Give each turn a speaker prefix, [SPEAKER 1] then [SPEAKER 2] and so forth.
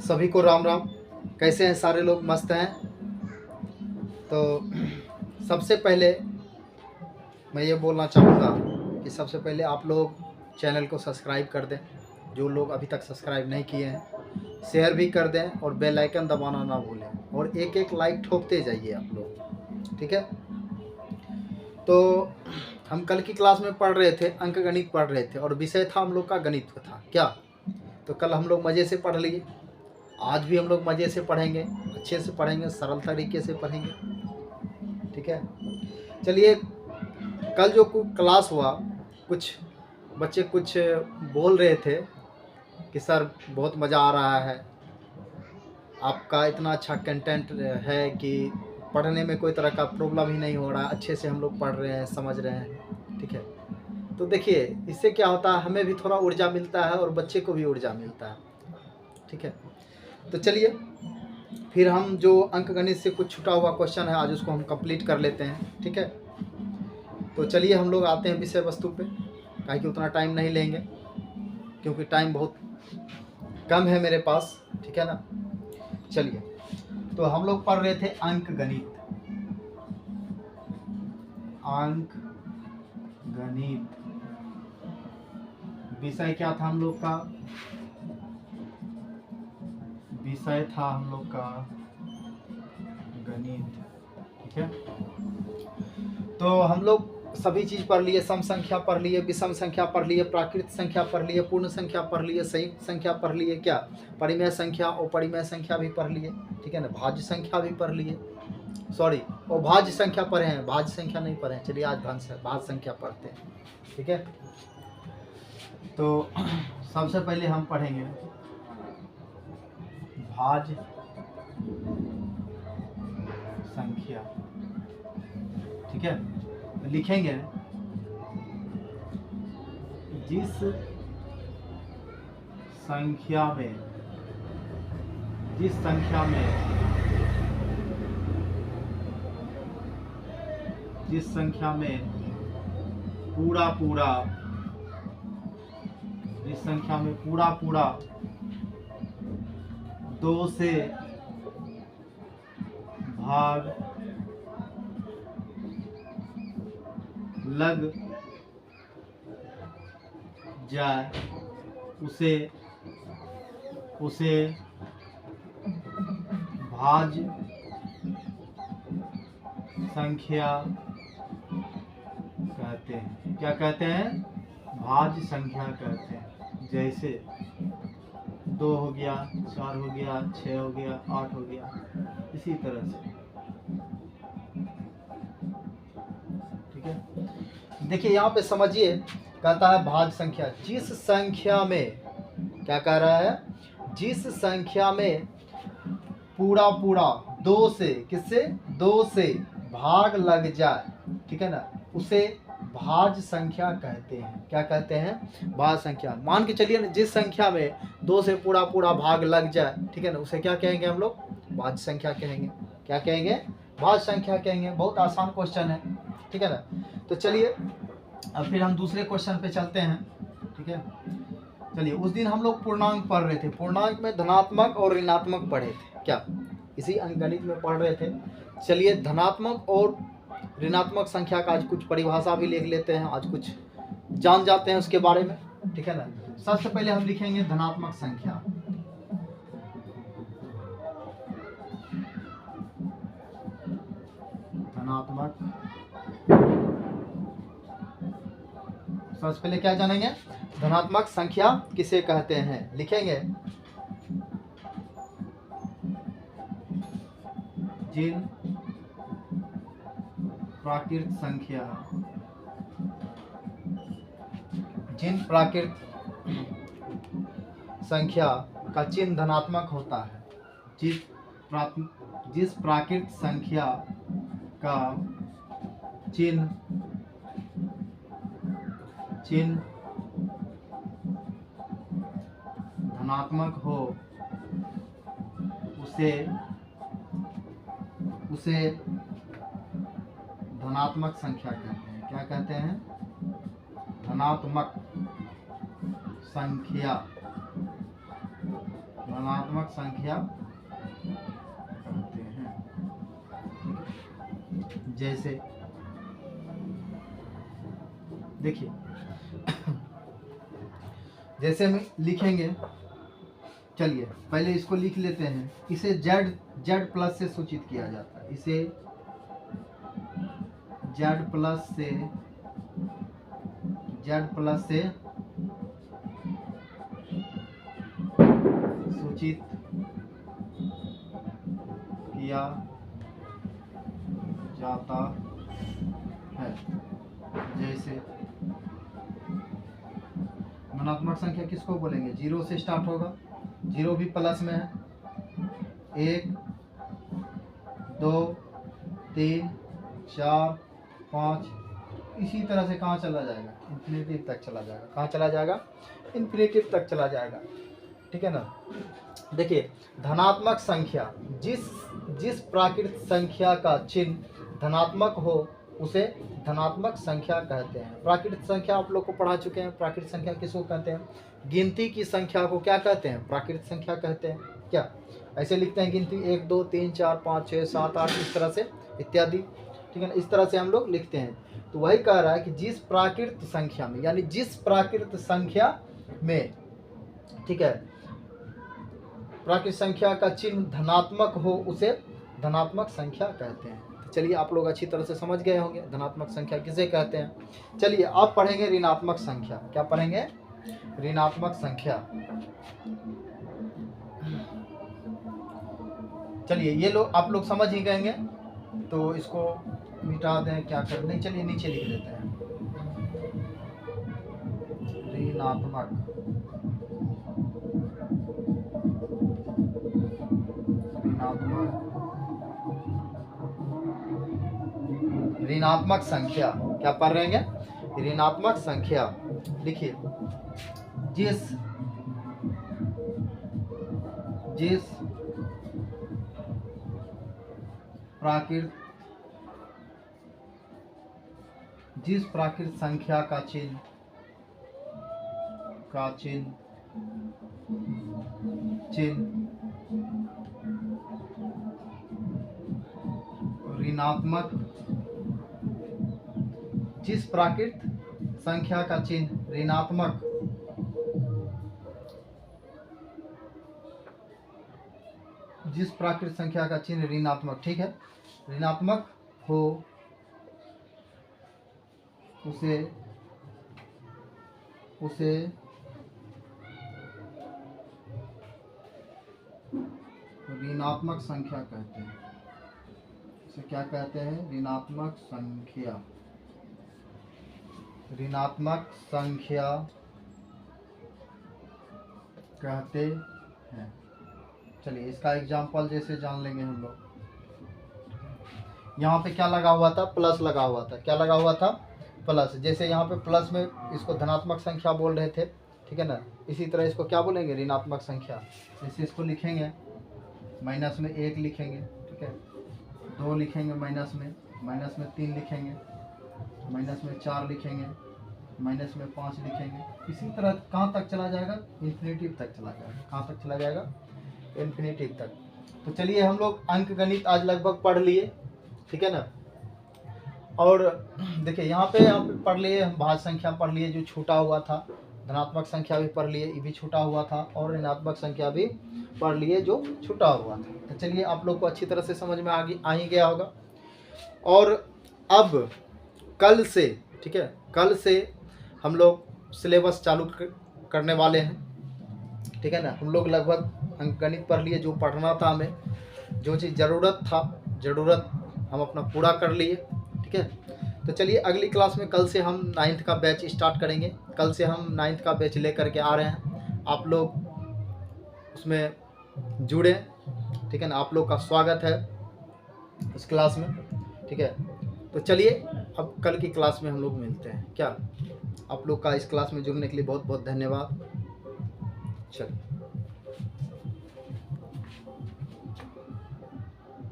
[SPEAKER 1] सभी को राम राम। कैसे हैं सारे लोग? मस्त हैं। तो सबसे पहले मैं ये बोलना चाहूँगा कि सबसे पहले आप लोग चैनल को सब्सक्राइब कर दें, जो लोग अभी तक सब्सक्राइब नहीं किए हैं, शेयर भी कर दें और बेल आइकन दबाना ना भूलें, और एक एक लाइक ठोकते जाइए आप लोग, ठीक है। तो हम कल की क्लास में पढ़ रहे थे, अंक गणित पढ़ रहे थे और विषय था हम लोग का गणित था क्या। तो कल हम लोग मज़े से पढ़ लिए, आज भी हम लोग मज़े से पढ़ेंगे, अच्छे से पढ़ेंगे, सरल तरीके से पढ़ेंगे, ठीक है। चलिए, कल जो क्लास हुआ, कुछ बच्चे कुछ बोल रहे थे कि सर बहुत मज़ा आ रहा है, आपका इतना अच्छा कंटेंट है कि पढ़ने में कोई तरह का प्रॉब्लम ही नहीं हो रहा है, अच्छे से हम लोग पढ़ रहे हैं, समझ रहे हैं, ठीक है। तो देखिए, इससे क्या होता है, हमें भी थोड़ा ऊर्जा मिलता है और बच्चे को भी ऊर्जा मिलता है, ठीक है। तो चलिए, फिर हम जो अंकगणित से कुछ छुटा हुआ क्वेश्चन है आज उसको हम कंप्लीट कर लेते हैं, ठीक है। तो चलिए हम लोग आते हैं विषय वस्तु पे, काहे कि उतना टाइम नहीं लेंगे क्योंकि टाइम बहुत कम है मेरे पास, ठीक है ना। चलिए, तो हम लोग पढ़ रहे थे अंकगणित। अंकगणित विषय क्या था हम लोग का? विषय था हम लोग का गणित, ठीक है। तो हम लोग सभी चीज़ पढ़ लिए, सम संख्या पढ़ लिए, विषम संख्या पढ़ लिए, प्राकृत संख्या पढ़ लिए, पूर्ण संख्या पढ़ लिए, संयुक्त संख्या पढ़ लिए, क्या परिमेय संख्या और परिमेय संख्या भी पढ़ लिए, ठीक है ना। भाज्य संख्या भी पढ़ लिए, सॉरी, और भाज्य संख्या पढ़े हैं, भाज्य संख्या नहीं पढ़े हैं। चलिए आज भाज्य संख्या पढ़ते हैं, ठीक है। तो सबसे पहले हम पढ़ेंगे भाज्य संख्या, ठीक है। लिखेंगे जिस संख्या में पूरा पूरा 2 से भाग लग जाए उसे भाज्य संख्या कहते हैं। क्या कहते हैं? भाज्य संख्या कहते हैं। जैसे 2 हो गया, 4 हो गया, 6 हो गया, 8 हो गया, इसी तरह से, ठीक है। देखिए यहाँ पे समझिए, कहता है भाज्य संख्या, जिस संख्या में, क्या कह रहा है, जिस संख्या में पूरा 2 से, किससे, 2 से भाग लग जाए, ठीक है ना, उसे भाज्य संख्या कहते हैं। क्या कहते हैं? भाज्य संख्या। मान के चलिए जिस संख्या में 2 से पूरा भाग लग जाए, ठीक है ना, उसे क्या कहेंगे हम लोग? भाज्य संख्या कहेंगे। क्या कहेंगे? भाज्य संख्या कहेंगे। बहुत आसान क्वेश्चन है, ठीक है ना। तो चलिए अब फिर हम दूसरे क्वेश्चन पे चलते हैं, ठीक है। चलिए, उस दिन हम लोग पूर्णांक पढ़ रहे थे, पूर्णांक में धनात्मक और ऋणात्मक पढ़े थे, क्या इसी अंकगणित में पढ़ रहे थे। चलिए, धनात्मक और ऋणात्मक संख्या का आज कुछ परिभाषा भी लिख लेते हैं, आज कुछ जान जाते हैं उसके बारे में, ठीक है ना। सबसे पहले हम लिखेंगे धनात्मक संख्या। धनात्मक, सबसे पहले क्या जानेंगे? धनात्मक संख्या किसे कहते हैं, लिखेंगे जिन प्राकृत संख्या का चिन्ह धनात्मक होता है, जिस प्राकृत संख्या का चिन्ह धनात्मक हो उसे धनात्मक संख्या कहते हैं। क्या कहते हैं? धनात्मक संख्या। धनात्मक संख्या कहते हैं। जैसे देखिए जैसे हम लिखेंगे, चलिए पहले इसको लिख लेते हैं। इसे z प्लस से सूचित किया जाता है, इसे z प्लस से सूचित किया जाता है। जैसे धनात्मक संख्या किसको बोलेंगे? 0 से स्टार्ट होगा, 0 भी प्लस में है, 1 2 3 4 5, इसी तरह से कहाँ चला जाएगा? इन्फिनिटी तक चला जाएगा। कहाँ चला जाएगा? इन्फिनिटी तक चला जाएगा, ठीक है ना। देखिए धनात्मक संख्या, जिस प्राकृत संख्या का चिन्ह धनात्मक हो उसे धनात्मक संख्या कहते हैं। प्राकृत संख्या आप लोग को पढ़ा चुके हैं। प्राकृत संख्या किसको कहते हैं? गिनती की संख्या को क्या कहते हैं? प्राकृत संख्या कहते हैं। क्या ऐसे लिखते हैं गिनती 1 2 3 4 5 6 7 8 इस तरह से इत्यादि, ठीक है ना। इस तरह से हम लोग लिखते हैं। तो वही कह रहा है कि जिस प्राकृत संख्या में, यानी जिस प्राकृत संख्या में, ठीक है, प्राकृत संख्या का चिन्ह धनात्मक हो उसे धनात्मक संख्या कहते हैं। तो चलिए आप लोग अच्छी तरह से समझ गए होंगे धनात्मक संख्या किसे कहते हैं। चलिए अब पढ़ेंगे ऋणात्मक संख्या। क्या पढ़ेंगे? ऋणात्मक संख्या। चलिए ये लोग आप लोग समझ ही गएंगे, तो इसको मिटा दें, क्या कर दें, चलिए नीचे लिख लेते हैं। ऋणात्मक ऋणात्मक संख्या। क्या पढ़ रहे हैं? ऋणात्मक संख्या। लिखिए जिस प्राकृत संख्या का चिन्ह ऋणात्मक, जिस प्राकृत संख्या का चिन्ह ऋणात्मक ठीक है, ऋणात्मक हो उसे ऋणात्मक संख्या कहते हैं। इसे क्या कहते हैं? ऋणात्मक संख्या कहते हैं। चलिए इसका एग्जाम्पल जैसे जान लेंगे हम लोग। यहाँ पे क्या लगा हुआ था? प्लस लगा हुआ था। क्या लगा हुआ था? प्लस। जैसे यहाँ पे प्लस में इसको धनात्मक संख्या बोल रहे थे, ठीक है ना। इसी तरह इसको क्या बोलेंगे? ऋणात्मक संख्या। जैसे इसको लिखेंगे माइनस में 1 लिखेंगे, ठीक है, 2 लिखेंगे माइनस में 3 लिखेंगे, माइनस में 4 लिखेंगे, माइनस में 5 लिखेंगे। इसी तरह कहाँ तक चला जाएगा? इन्फिनिटी तक चला जाएगा। कहाँ तक चला जाएगा? इन्फिनिटी तक। तो चलिए हम लोग अंक गणित आज लगभग पढ़ लिए, ठीक है ना। और देखिए यहाँ पे पढ़ लिए, हम भाज्य संख्या पढ़ लिए जो छूटा हुआ था, धनात्मक संख्या भी पढ़ लिए, ये भी छूटा हुआ था, और ऋणात्मक संख्या भी पढ़ लिए जो छूटा हुआ था। तो चलिए आप लोग को अच्छी तरह से समझ में आ ही गया होगा। और अब कल से, ठीक है, कल से हम लोग सिलेबस चालू करने वाले हैं, ठीक है ना। हम लोग लगभग अंक गणित पढ़ लिए, जो पढ़ना था हमें, जो चीज़ ज़रूरत हम अपना पूरा कर लिए, ठीक है। तो चलिए अगली क्लास में कल से हम 9th का बैच स्टार्ट करेंगे। कल से हम 9th का बैच लेकर के आ रहे हैं, आप लोग उसमें जुड़े, ठीक है ना। आप लोग का स्वागत है उस क्लास में, ठीक है। तो चलिए अब कल की क्लास में हम लोग मिलते हैं। क्या आप लोग का इस क्लास में जुड़ने के लिए बहुत बहुत धन्यवाद। चलिए।